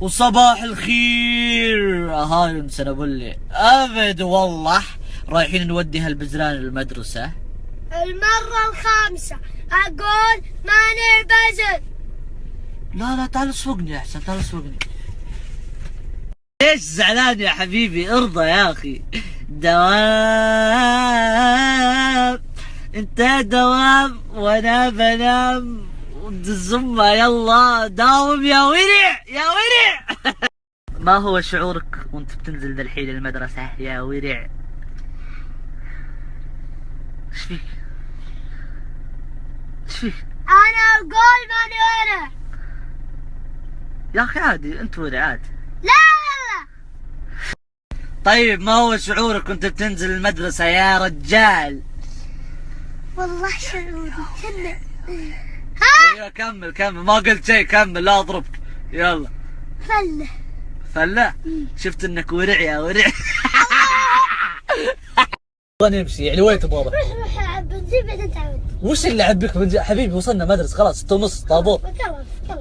وصباح الخير. هاي يونس انا بقول ابد والله رايحين نودي هالبزران المدرسة المرة الخامسة اقول ماني بزر. لا تعال سوقني احسن، تعال سوقني. ليش زعلان يا حبيبي؟ ارضى يا اخي. دوام انت دوام وانا بنام الزمة. يلا داوم يا ورع يا ورع. ما هو شعورك وانت بتنزل ذا الحين المدرسة يا ورع؟ ايش فيك؟ ايش فيك؟ انا اقول ماني ورع يا اخي عادي انت ورع عادي. لا. طيب ما هو شعورك وانت بتنزل المدرسة يا رجال؟ والله شعوري كله. ايوه كمل ما قلت شيء، كمل لا اضربك. يلا. فله شفت انك ورع يا ورع. نمشي يعني وين تبغى؟ روح العب بنزين بعدين تعود. وش اللي عبيك بنزين حبيبي؟ وصلنا مدرسة خلاص 6:30 طابور.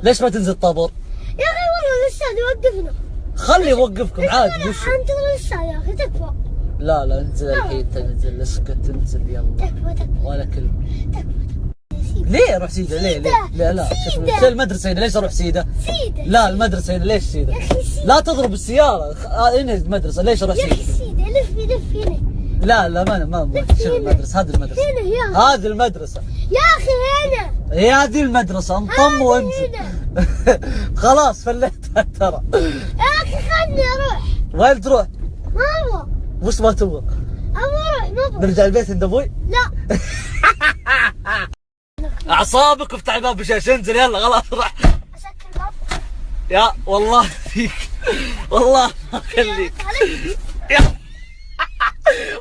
ليش ما تنزل طابور؟ يا اخي والله الاستاذ يوقفنا. خلي يوقفكم عادي. وش انتظر الاستاذ يا اخي تكفى. لا انزل الحين تنزل. اسكت انزل يلا. تكفى ولا كلمة. ليه اروح سيدة؟ ليه لا شوف المدرسة هنا. ليش اروح سيدة؟ لا المدرسة هنا. ليش سيدة؟ لا تضرب السيارة. هنا المدرسة. ليش اروح سيدة؟ يا سيدة؟ اخي سيدة لف هنا. لا ما شوف المدرسة. هذه المدرسة هنا. هذه المدرسة يا اخي هنا. هي هذه المدرسة. انضم وانزل. خلاص فليتها ترى. يا اخي خلني اروح. وين تروح؟ ما ابغى. وش ما تبغى؟ اروح ما ابغى. نرجع البيت عند ابوي؟ لا. اعصابك وافتح الباب بشاش. انزل يلا خلاص روح. اسكر الباب. يا والله فيك والله ما اخليك.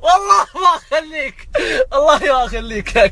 والله ما اخليك والله ما اخليك يا